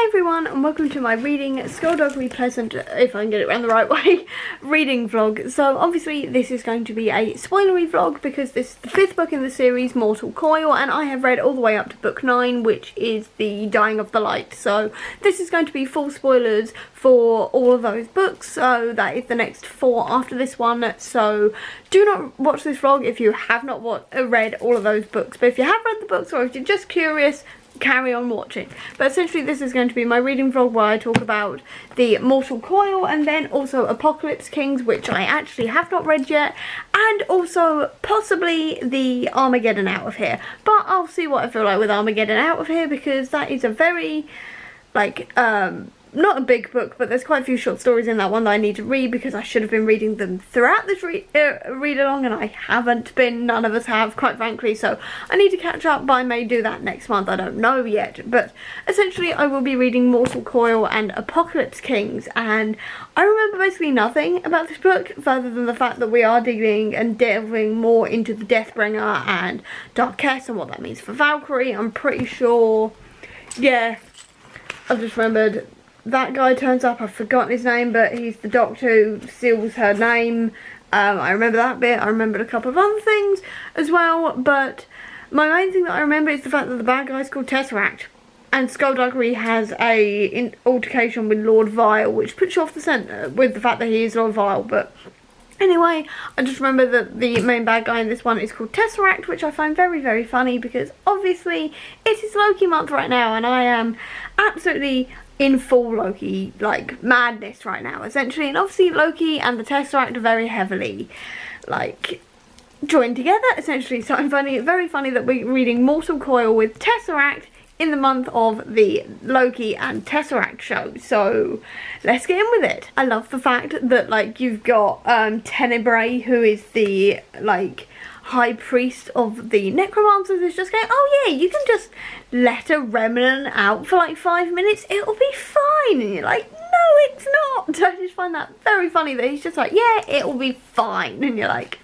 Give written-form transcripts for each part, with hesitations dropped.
Hey everyone, and welcome to my reading Skulduggery Pleasant, if I can get it around the right way, reading vlog. So obviously this is going to be a spoilery vlog because this is the 5th book in the series, Mortal Coil, and I have read all the way up to book 9, which is the Dying of the Light. So this is going to be full spoilers for all of those books, so that is the next 4 after this one. So do not watch this vlog if you have not read all of those books, but if you have read the books or if you're just curious, carry on watching. But essentially this is going to be my reading vlog where I talk about the Mortal Coil and then also Apocalypse Kings, which I actually have not read yet, and also possibly the Armageddon Out of Here. But I'll see what I feel like with Armageddon Out of Here, because that is a very, like, not a big book, but there's quite a few short stories in that one that I need to read because I should have been reading them throughout this read along, and I haven't been. None of us have, quite frankly, so I need to catch up, but I may do that next month. I don't know yet, but essentially I will be reading Mortal Coil and Apocalypse Kings, and I remember basically nothing about this book further than the fact that we are dealing and delving more into the Deathbringer and Darkess and what that means for Valkyrie. I'm pretty sure, yeah, I've just remembered that guy turns up. I've forgotten his name, but he's the doctor who seals her name. I remember that bit. I remembered a couple of other things as well, but my main thing that I remember is the fact that the bad guy's called Tesseract, and Skulduggery has a altercation with Lord Vile, which puts you off the scent with the fact that he is Lord Vile. But anyway, I just remember that the main bad guy in this one is called Tesseract, which I find very, very funny because obviously it is Loki month right now, and I am absolutely in full Loki, like, madness right now, essentially. And obviously Loki and the Tesseract are very heavily, like, joined together, essentially. So I'm finding it very funny that we're reading Mortal Coil with Tesseract in the month of the Loki and Tesseract show. So let's get in with it. I love the fact that, like, you've got Tenebrae, who is the, like, high priest of the necromancers, is just going, oh yeah, you can just let a remnant out for like 5 minutes, it'll be fine. And you're like, no it's not. I just find that very funny that he's just like, yeah, it'll be fine. And you're like,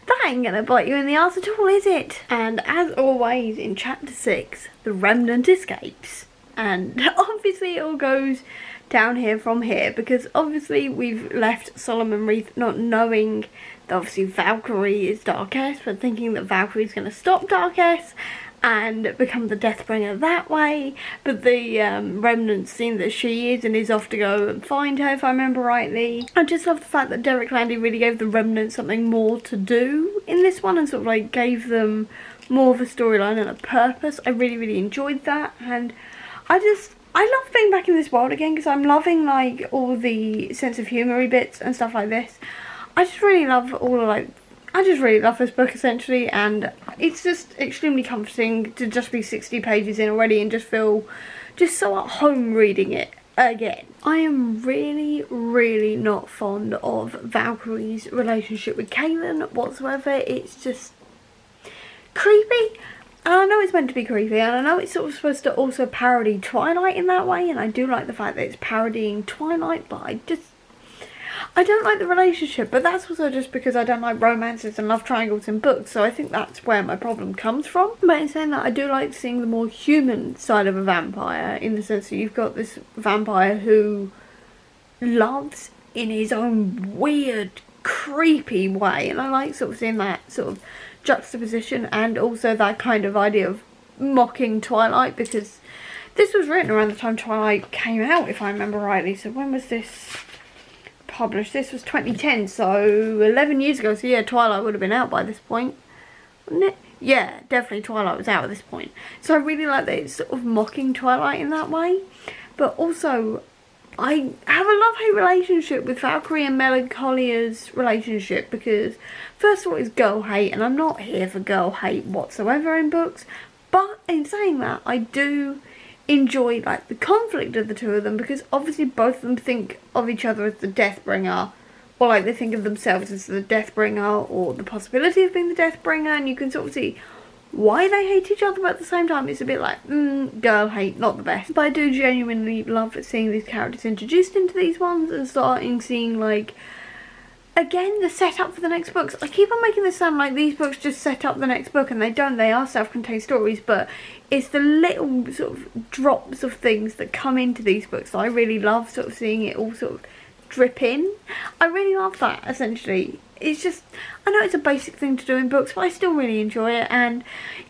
that ain't gonna bite you in the arse at all, is it? And as always in chapter 6, the remnant escapes, and obviously it all goes down here from here, because obviously we've left Solomon Reith not knowing that obviously Valkyrie is Darkess, but thinking that Valkyrie is going to stop Darkess and become the Deathbringer that way. But the remnant's seen that she is and is off to go and find her, if I remember rightly. I just love the fact that Derek Landy really gave the remnant something more to do in this one, and sort of like gave them more of a storyline and a purpose. I really, really enjoyed that, and I love being back in this world again because I'm loving, like, all the sense of humoury bits and stuff like this. I just really love I just really love this book, essentially, and it's just extremely comforting to just be 60 pages in already and just feel just so at home reading it again. I am really, really not fond of Valkyrie's relationship with Kaelin whatsoever. It's just creepy. And I know it's meant to be creepy, and I know it's sort of supposed to also parody Twilight in that way, and I do like the fact that it's parodying Twilight, but I don't like the relationship. But that's also just because I don't like romances and love triangles in books, so I think that's where my problem comes from. But in saying that, I do like seeing the more human side of a vampire, in the sense that you've got this vampire who loves in his own weird, creepy way, and I like sort of seeing that sort of juxtaposition, and also that kind of idea of mocking Twilight, because this was written around the time Twilight came out, if I remember rightly. So when was this published? This was 2010, so 11 years ago. So yeah, Twilight would have been out by this point, wouldn't it? Yeah, definitely Twilight was out at this point. So I really like that it's sort of mocking Twilight in that way. But also, I have a love-hate relationship with Valkyrie and Melancholia's relationship, because first of all it's girl hate, and I'm not here for girl hate whatsoever in books, but in saying that, I do enjoy, like, the conflict of the two of them, because obviously both of them think of each other as the Deathbringer, or like they think of themselves as the Deathbringer, or the possibility of being the Deathbringer, and you can sort of see why they hate each other, but at the same time it's a bit like, girl hate, not the best. But I do genuinely love seeing these characters introduced into these ones, and starting seeing, like, again, the setup for the next books. I keep on making this sound like these books just set up the next book, and they don't. They are self-contained stories, but it's the little sort of drops of things that come into these books that I really love, sort of seeing it all sort of drip in. I really love that, essentially. It's just, I know it's a basic thing to do in books, but I still really enjoy it. And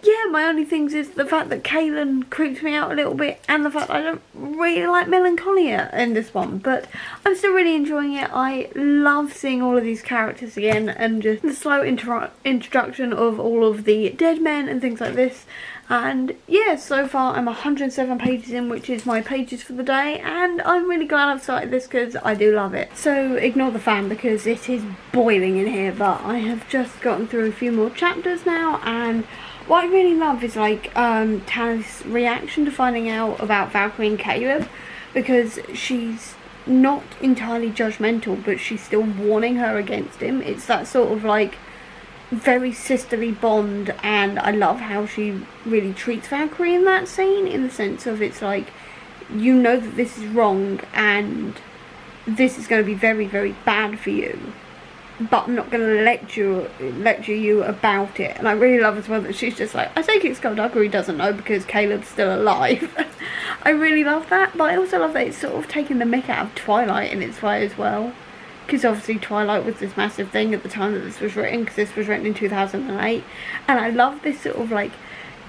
yeah, my only things is the fact that Kaylin creeps me out a little bit, and the fact I don't really like Melancholia in this one, but I'm still really enjoying it. I love seeing all of these characters again, and just the slow introduction of all of the dead men and things like this. And yeah, so far I'm 107 pages in, which is my pages for the day, and I'm really glad I've started this because I do love it. So ignore the fan because it is boiling in here, but I have just gotten through a few more chapters now, and what I really love is like Tanith's reaction to finding out about Valkyrie and Caleb, because she's not entirely judgmental, but she's still warning her against him. It's that sort of like very sisterly bond, and I love how she really treats Valkyrie in that scene, in the sense of it's like, you know that this is wrong and this is going to be very, very bad for you, but I'm not going to lecture you about it. And I really love as well that she's just like, I take it Skulduggery doesn't know because Caleb's still alive. I really love that, but I also love that it's sort of taking the mick out of Twilight in its way as well. Because obviously Twilight was this massive thing at the time that this was written, because this was written in 2008. And I love this sort of like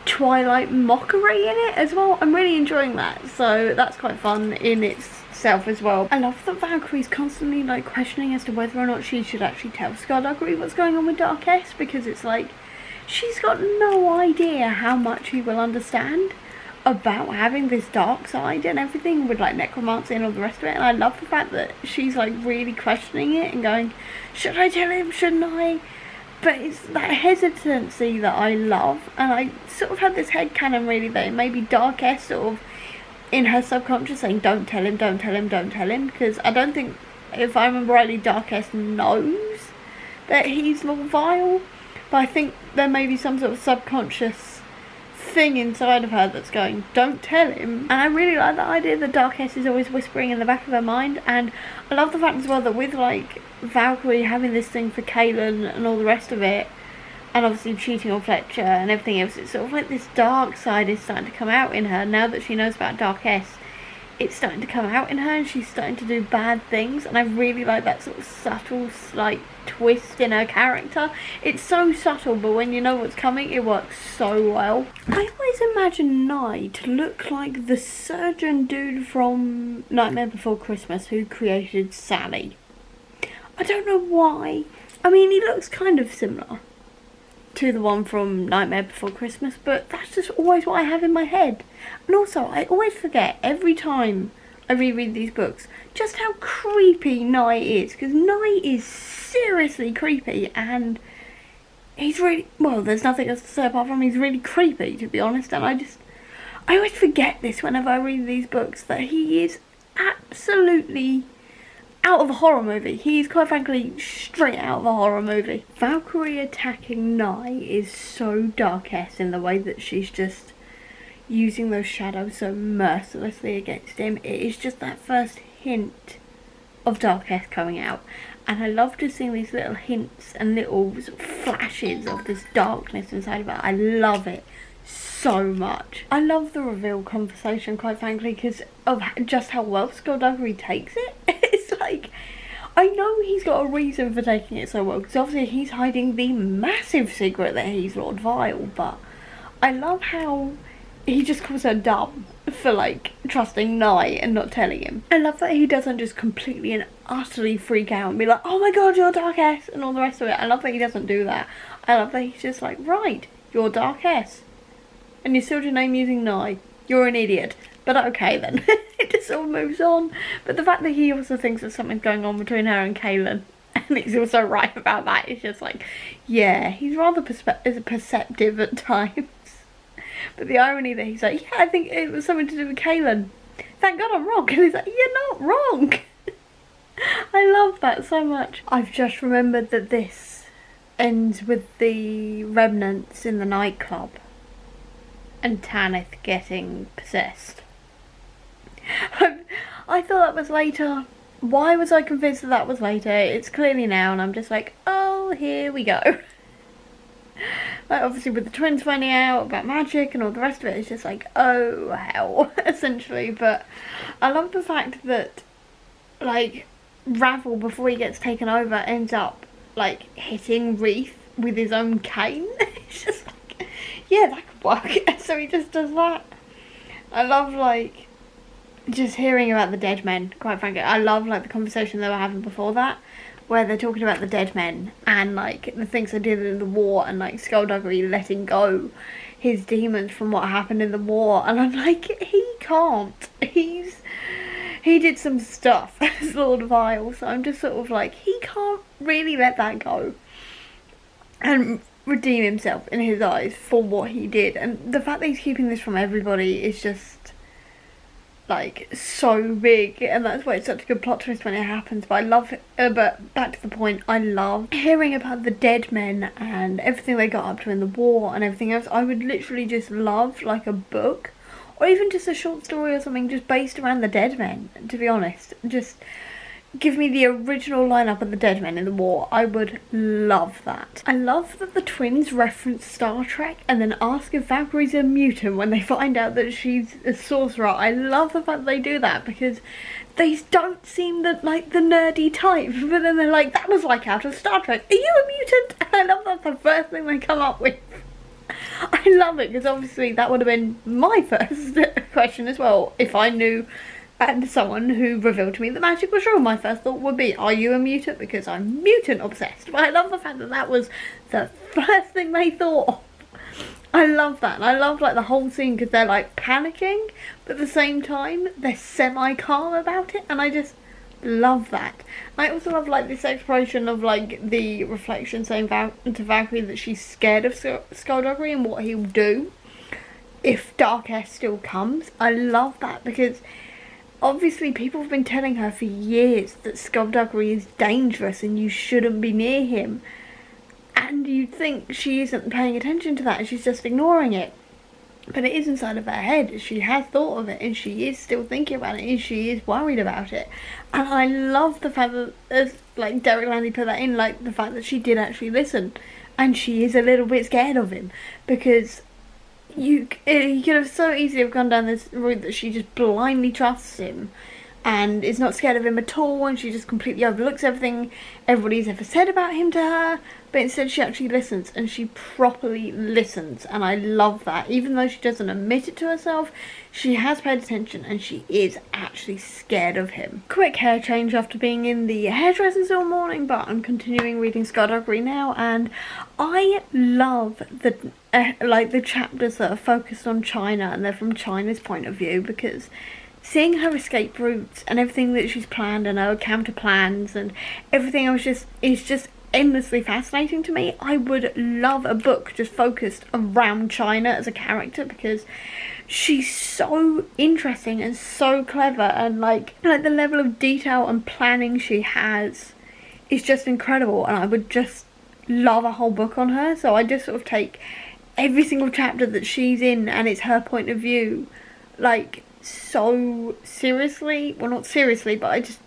Twilight mockery in it as well. I'm really enjoying that, so that's quite fun in itself as well. I love that Valkyrie's constantly like questioning as to whether or not she should actually tell Skulduggery what's going on with Dark S, because it's like, she's got no idea how much he will understand about having this dark side and everything with like necromancy and all the rest of it. And I love the fact that she's like really questioning it and going, should I tell him, shouldn't I? But it's that hesitancy that I love, and I sort of had this headcanon really that maybe Dark S sort of in her subconscious saying don't tell him, don't tell him, don't tell him, because I don't think, if I remember rightly, Dark S knows that he's Lord Vile, but I think there may be some sort of subconscious thing inside of her that's going, don't tell him. And I really like the idea that Dark S is always whispering in the back of her mind. And I love the fact as well that with like Valkyrie having this thing for Kaylin and all the rest of it, and obviously cheating on Fletcher and everything else, it's sort of like this dark side is starting to come out in her now that she knows about Dark S. It's starting to come out in her, and she's starting to do bad things, and I really like that sort of subtle slight twist in her character. It's so subtle, but when you know what's coming, it works so well. I always imagine Nye to look like the surgeon dude from Nightmare Before Christmas who created Sally. I don't know why. I mean, he looks kind of similar to the one from Nightmare Before Christmas, but that's just always what I have in my head. And also, I always forget every time I reread these books just how creepy Nye is, because Nye is seriously creepy, and he's really, well, there's nothing else to say apart from he's really creepy, to be honest. And I always forget this whenever I read these books, that he is absolutely out of a horror movie. He's quite frankly straight out of a horror movie. Valkyrie attacking Nye is so Dark S in the way that she's just using those shadows so mercilessly against him. It is just that first hint of Dark S coming out, and I love just seeing these little hints and little sort of flashes of this darkness inside of her. I love it so much. I love the reveal conversation, quite frankly, because of just how well Skulduggery takes it. It's like, I know he's got a reason for taking it so well, because obviously he's hiding the massive secret that he's Lord Vile, but I love how he just calls her dumb for like trusting Nye and not telling him. I love that he doesn't just completely and utterly freak out and be like, oh my god, you're Dark S, and all the rest of it. I love that he doesn't do that. I love that he's just like, right, you're Dark S, and you still your name using Nye. You're an idiot. But okay then. It just all moves on. But the fact that he also thinks that something's going on between her and Kaylin, and he's also right about that, it's just like, yeah, he's rather perceptive at times. But the irony that he's like, yeah, I think it was something to do with Kaylin. Thank God I'm wrong. And he's like, you're not wrong. I love that so much. I've just remembered that this ends with the remnants in the nightclub and Tanith getting possessed. I thought that was later, why was I convinced that that was later? It's clearly now, and I'm just like, oh, here we go. Like, obviously with the twins finding out about magic and all the rest of it, it's just like, oh hell, essentially. But I love the fact that, like, Ravel, before he gets taken over, ends up, like, hitting Reef with his own cane. It's just like, yeah, that could work. So he just does that. I love, like, just hearing about the dead men, quite frankly. I love, like, the conversation they were having before that, where they're talking about the dead men and, like, the things they did in the war, and, like, Skulduggery letting go his demons from what happened in the war. And I'm like, he can't. He did some stuff as Lord Vile, so I'm just sort of like, he can't really let that go and redeem himself in his eyes for what he did. And the fact that he's keeping this from everybody is just, like, so big, and that's why it's such a good plot twist when it happens. But I love it, but back to the point, I love hearing about the dead men and everything they got up to in the war and everything else. I would literally just love, like, a book or even just a short story or something just based around the dead men, to be honest. Just give me the original lineup of the dead men in the war. I would love that. I love that the twins reference Star Trek and then ask if Valkyrie's a mutant when they find out that she's a sorcerer. I love the fact they do that, because they don't seem like the nerdy type, but then they're like, that was like out of Star Trek. Are you a mutant? And I love that's the first thing they come up with. I love it, because obviously that would have been my first question as well if I knew and someone who revealed to me that magic was real. My first thought would be, are you a mutant? Because I'm mutant obsessed. But I love the fact that that was the first thing they thought of. I love that. And I love, like, the whole scene, because they're, like, panicking, but at the same time they're semi-calm about it, and I just love that. I also love, like, this exploration of, like, the reflection saying to Valkyrie that she's scared of Skulduggery and what he'll do if Dark S still comes. I love that, because obviously people have been telling her for years that Skulduggery is dangerous and you shouldn't be near him. And you'd think she isn't paying attention to that and she's just ignoring it. But it is inside of her head. She has thought of it and she is still thinking about it and she is worried about it. And I love the fact that, as like Derek Landy put that in, like the fact that she did actually listen. And she is a little bit scared of him, because he could have so easily have gone down this route that she just blindly trusts him and is not scared of him at all, and she just completely overlooks everything everybody's ever said about him to her. But instead she actually listens, and she properly listens, and I love that. Even though she doesn't admit it to herself, she has paid attention and she is actually scared of him. Quick hair change after being in the hairdressers all morning, but I'm continuing reading Skulduggery now, and I love the the chapters that are focused on China and they're from China's point of view, because seeing her escape routes and everything that she's planned and her counter plans and everything else is just endlessly fascinating to me. I would love a book just focused around China as a character, because she's so interesting and so clever, and like the level of detail and planning she has is just incredible, and I would just love a whole book on her. So I just sort of take every single chapter that she's in and it's her point of view, like, so seriously. Well, not seriously, but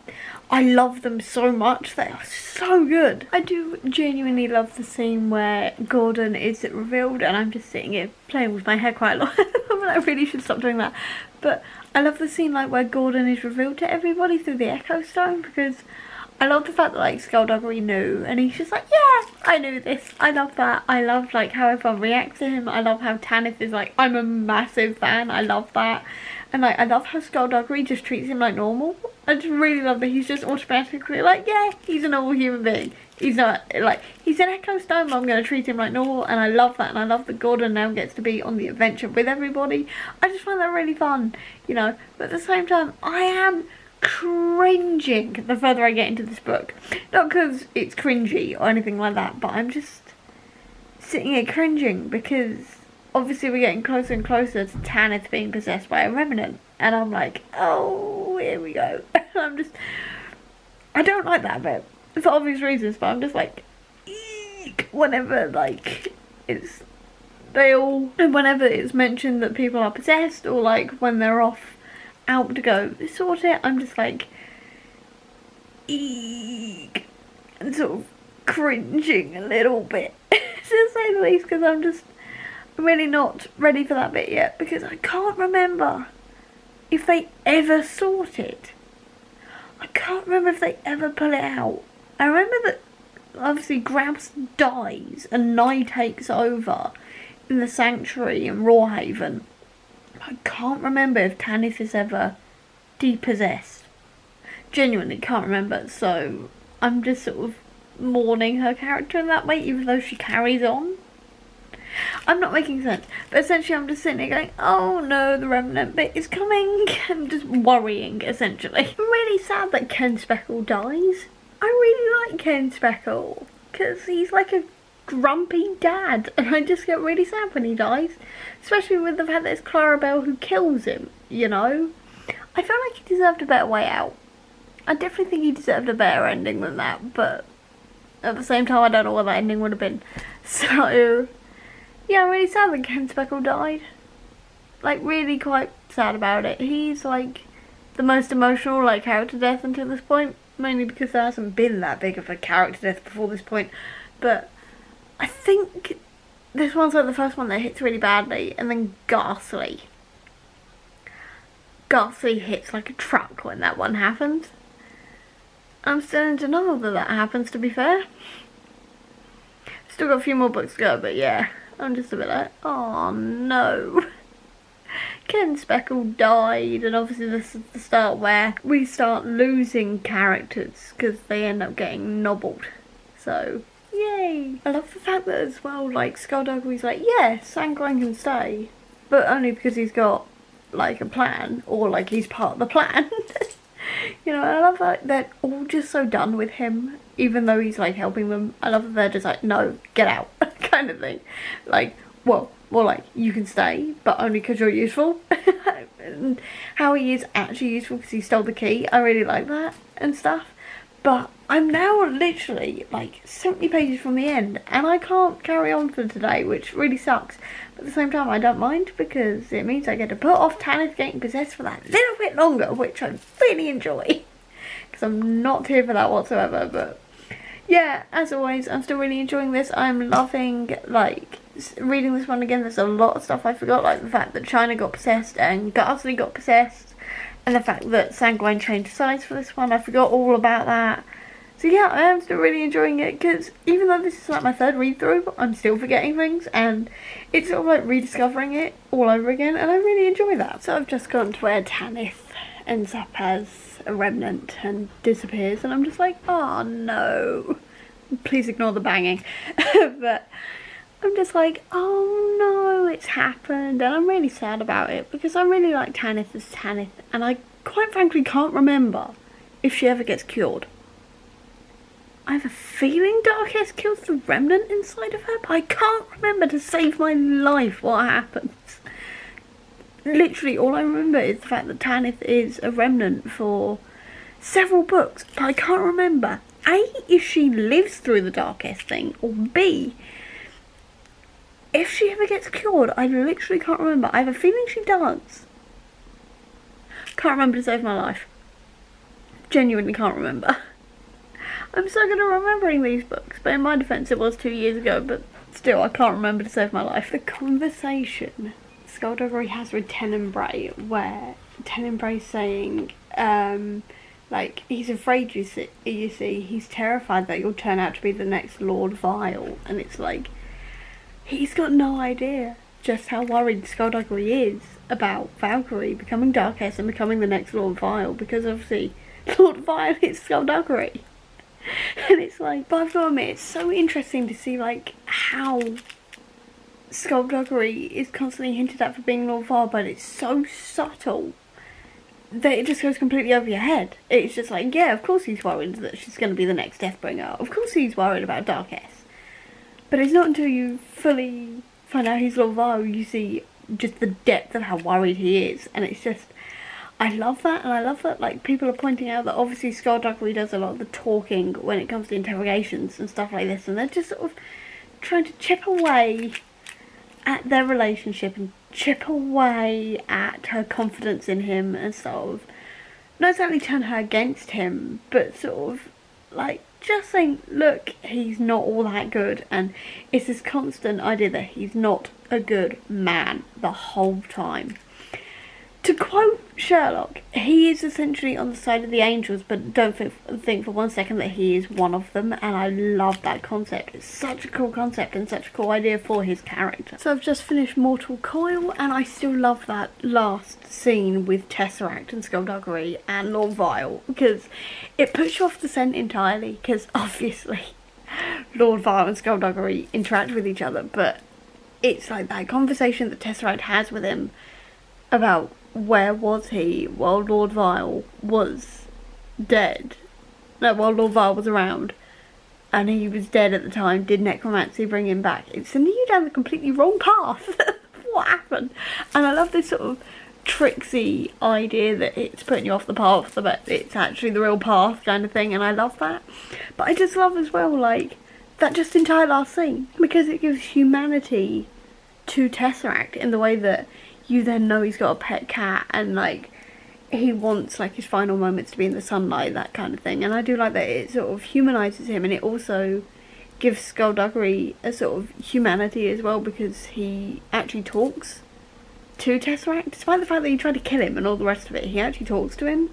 I love them so much. They are so good. I do genuinely love the scene where Gordon is revealed, and I'm just sitting here playing with my hair quite a lot. But I really should stop doing that. But I love the scene like where Gordon is revealed to everybody through the Echo Stone, because I love the fact that like Skulduggery knew, and he's just like, yeah, I knew this. I love that. I love like how everyone reacts to him. I love how Tanith is like, I'm a massive fan. I love that. And like, I love how Skulduggery just treats him like normal. I just really love that he's just automatically like, yeah, he's a normal human being. He's not like, he's an Echo Stone, but I'm going to treat him like normal. And I love that. And I love that Gordon now gets to be on the adventure with everybody. I just find that really fun, you know. But at the same time, I am cringing the further I get into this book. Not because it's cringy or anything like that, but I'm just sitting here cringing because obviously we're getting closer and closer to Tanith being possessed by a remnant, and I'm like, oh, here we go. I don't like that bit for obvious reasons, but I'm just like, eek, whenever like whenever it's mentioned that people are possessed, or like when they're off out to go sort it, I'm just like, eek, and sort of cringing a little bit, to say the least, because I'm really not ready for that bit yet, because I can't remember if they ever sort it. I can't remember if they ever pull it out. I remember that obviously Grabs dies and Nye takes over in the Sanctuary in Rawhaven. I can't remember if Tanith is ever depossessed. Genuinely can't remember, so I'm just sort of mourning her character in that way, even though she carries on. I'm not making sense, but essentially I'm just sitting there going, oh no, the Remnant bit is coming. I'm just worrying, essentially. I'm really sad that Ken Speckle dies. I really like Ken Speckle, because he's like a grumpy dad, and I just get really sad when he dies. Especially with the fact that it's Clarabelle who kills him, you know? I feel like he deserved a better way out. I definitely think he deserved a better ending than that, but at the same time I don't know what that ending would have been. So yeah, I'm really sad that Ken Speckle died. Like, really quite sad about it. He's, like, the most emotional, like, character death until this point. Mainly because there hasn't been that big of a character death before this point. But I think this one's, like, the first one that hits really badly. And then Ghastly. Ghastly hits like a truck when that one happens. I'm still in denial that that happens, to be fair. Still got a few more books to go, but yeah. I'm just a bit like, oh no. Ken Speckle died, and obviously this is the start where we start losing characters because they end up getting nobbled. So, yay. I love the fact that as well, like, Skulduggery's like, yeah, Sanguine can stay, but only because he's got, like, a plan, or, like, he's part of the plan. You know, I love that they're all just so done with him, even though he's, like, helping them. I love that they're just like, no, get out, kind of thing. Like, well, more like, you can stay, but only because you're useful. And how he is actually useful because he stole the key, I really like that and stuff. But I'm now literally, like, 70 pages from the end, and I can't carry on for today, which really sucks. But at the same time, I don't mind, because it means I get to put off Tanith getting possessed for that little bit longer, which I really enjoy. Because I'm not here for that whatsoever, but yeah, as always, I'm still really enjoying this. I'm loving, like, reading this one again. There's a lot of stuff I forgot, like the fact that China got possessed and Ghastly got possessed. And the fact that Sanguine changed size for this one, I forgot all about that. So yeah, I am still really enjoying it, because even though this is like my third read through, I'm still forgetting things, and it's sort of like rediscovering it all over again, and I really enjoy that. So I've just gotten to where Tanith ends up as a remnant and disappears, and I'm just like, oh no. Please ignore the banging. But I'm just like, oh no, it's happened, and I'm really sad about it, because I really like Tanith as Tanith, and I quite frankly can't remember if she ever gets cured. I have a feeling Darkest kills the remnant inside of her, but I can't remember to save my life what happens. Literally, all I remember is the fact that Tanith is a remnant for several books, but I can't remember, A, if she lives through the Darkest thing, or B, if she ever gets cured. I literally can't remember. I have a feeling she does. Can't remember to save my life. Genuinely can't remember. I'm so good at remembering these books, but in my defence it was 2 years ago, but still I can't remember to save my life. The conversation Skulduggery has with Tenebrae, where Tenebrae's saying, like, he's afraid, you see, he's terrified that you'll turn out to be the next Lord Vile, and it's like, he's got no idea just how worried Skulduggery is about Valkyrie becoming Darkest and becoming the next Lord Vile, because obviously Lord Vile is Skulduggery. And it's like, but I've got to admit, it's so interesting to see, like, how Skulduggery is constantly hinted at for being Lord Vile, but it's so subtle that it just goes completely over your head. It's just like, yeah, of course he's worried that she's going to be the next Deathbringer. Of course he's worried about Darkest. But it's not until you fully find out he's Lord Vile you see just the depth of how worried he is. And it's just, I love that, and I love that, like, people are pointing out that obviously Skulduggery does a lot of the talking when it comes to interrogations and stuff like this, and they're just sort of trying to chip away at their relationship and chip away at her confidence in him and sort of not exactly turn her against him, but sort of like just saying, look, he's not all that good, and it's this constant idea that he's not a good man the whole time. To quote Sherlock, he is essentially on the side of the angels, but don't think for one second that he is one of them, and I love that concept. It's such a cool concept and such a cool idea for his character. So I've just finished Mortal Coil, and I still love that last scene with Tesseract and Skulduggery and Lord Vile, because it puts you off the scent entirely, because obviously Lord Vile and Skulduggery interact with each other, but it's like that conversation that Tesseract has with him about where was he while Lord Vile was dead. No, while Lord Vile was around and he was dead at the time. Did necromancy bring him back? It's sending you down the completely wrong path. What happened? And I love this sort of tricksy idea that it's putting you off the path, but it's actually the real path kind of thing, and I love that. But I just love as well, like, that just entire last scene, because it gives humanity to Tesseract in the way that you then know he's got a pet cat, and like he wants like his final moments to be in the sunlight, that kind of thing. And I do like that it sort of humanises him, and it also gives Skulduggery a sort of humanity as well, because he actually talks to Tesseract, despite the fact that he tried to kill him and all the rest of it. He actually talks to him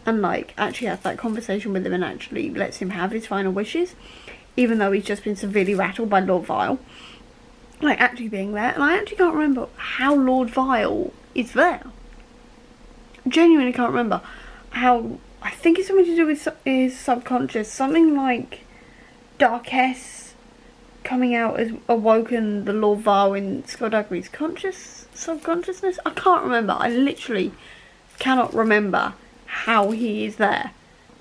and like actually has that conversation with him and actually lets him have his final wishes, even though he's just been severely rattled by Lord Vile. Like actually being there, and I actually can't remember how Lord Vile is there. Genuinely can't remember how. I think it's something to do with his subconscious, something like Darkess coming out has awoken the Lord Vile in Skulduggery's subconsciousness. I can't remember. I literally cannot remember how he is there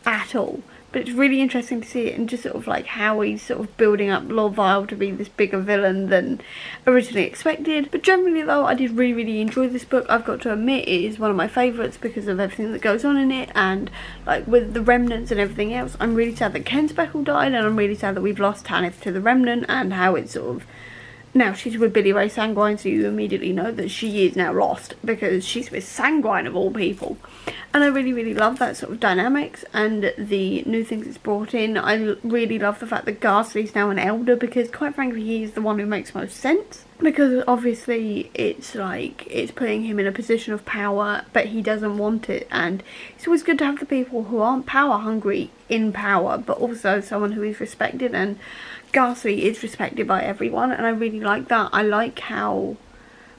at all. But it's really interesting to see it, and just sort of like how he's sort of building up Lord Vile to be this bigger villain than originally expected. But generally though, I did really enjoy this book. I've got to admit it is one of my favourites because of everything that goes on in it, and like with the remnants and everything else. I'm really sad that Ken Speckle died, and I'm really sad that we've lost Tanith to the Remnant, and how it's sort of, now she's with Billy Ray Sanguine, so you immediately know that she is now lost because she's with Sanguine of all people. And I really love that sort of dynamics and the new things it's brought in. I really love the fact that Ghastly's now an elder, because quite frankly he's the one who makes most sense. Because obviously it's like, it's putting him in a position of power, but he doesn't want it. And it's always good to have the people who aren't power hungry in power, but also someone who is respected, and Ghastly is respected by everyone, and I really like that. I like how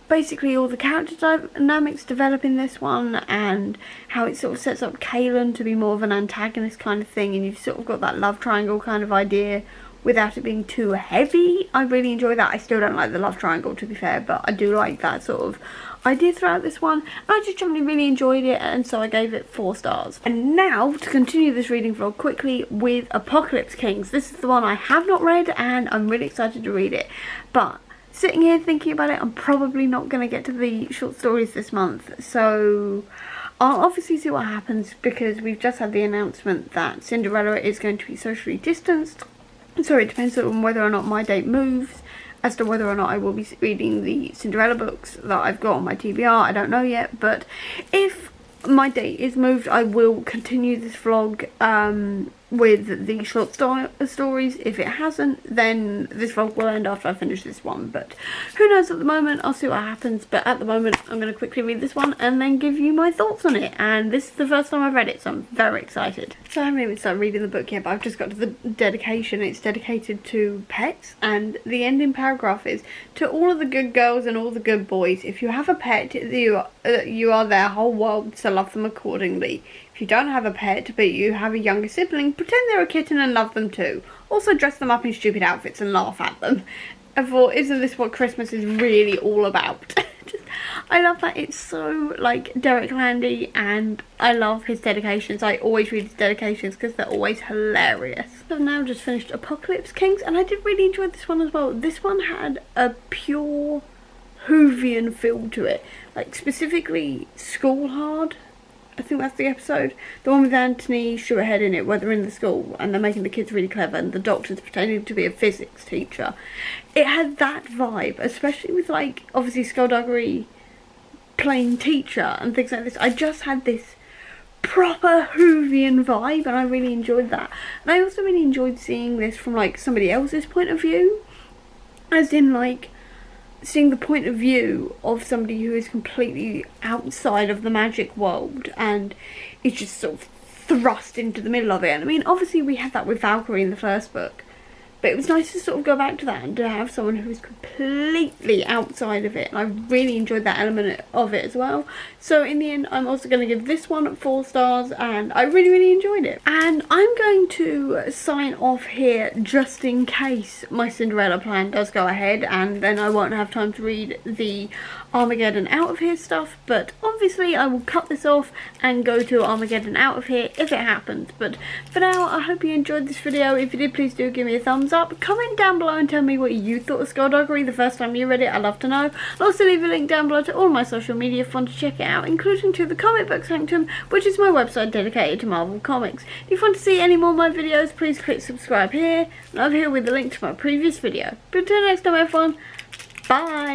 basically all the character dynamics develop in this one, and how it sort of sets up Kaelin to be more of an antagonist kind of thing, and you've sort of got that love triangle kind of idea without it being too heavy. I really enjoy that. I still don't like the love triangle, to be fair, but I do like that sort of idea throughout this one. And I just generally really enjoyed it, and so I gave it 4 stars. And now to continue this reading vlog quickly with Apocalypse Kings. This is the one I have not read, and I'm really excited to read it. But sitting here thinking about it, I'm probably not going to get to the short stories this month, so I'll obviously see what happens, because we've just had the announcement that Cinderella is going to be socially distanced. So it depends on whether or not my date moves as to whether or not I will be reading the Cinderella books that I've got on my TBR. I don't know yet, but if my date is moved, I will continue this vlog with the short stories. If it hasn't, then this vlog will end after I finish this one, but who knows at the moment. I'll see what happens, but at the moment I'm going to quickly read this one and then give you my thoughts on it. And this is the first time I've read it, so I'm very excited. So I haven't even started reading the book yet, but I've just got to the dedication. It's dedicated to pets, and the ending paragraph is, to all of the good girls and all the good boys, if you have a pet, you are their whole world, so love them accordingly. If you don't have a pet, but you have a younger sibling, pretend they're a kitten and love them too. Also dress them up in stupid outfits and laugh at them. I thought, isn't this what Christmas is really all about? I love that it's so like Derek Landy, and I love his dedications. I always read his dedications because they're always hilarious. I've now just finished Apocalypse Kings, and I did really enjoy this one as well. This one had a pure Whovian feel to it, like specifically School Hard. I think that's the episode. The one with Anthony Stewarthead in it, where they're in the school and they're making the kids really clever and the doctor's pretending to be a physics teacher. It had that vibe, especially with like, obviously Skulduggery playing teacher and things like this. I just had this proper Whovian vibe, and I really enjoyed that. And I also really enjoyed seeing this from like somebody else's point of view, as in like seeing the point of view of somebody who is completely outside of the magic world and is just sort of thrust into the middle of it. And I mean, obviously we had that with Valkyrie in the first book, but it was nice to sort of go back to that and to have someone who was completely outside of it. And I really enjoyed that element of it as well. So in the end, I'm also going to give this one 4 stars, and I really, really enjoyed it. And I'm going to sign off here just in case my Cinderella plan does go ahead, and then I won't have time to read the Armageddon Out of Here stuff. But obviously I will cut this off and go to Armageddon Out of Here if it happens. But for now, I hope you enjoyed this video. If you did, please do give me a thumbs up. Comment down below and tell me what you thought of Skulduggery the first time you read it. I'd love to know. I'll also leave a link down below to all my social media if you want to check it out, including to the Comic Book Sanctum, which is my website dedicated to Marvel Comics. If you want to see any more of my videos, please click subscribe here, and over here with the link to my previous video. But until next time, everyone, bye!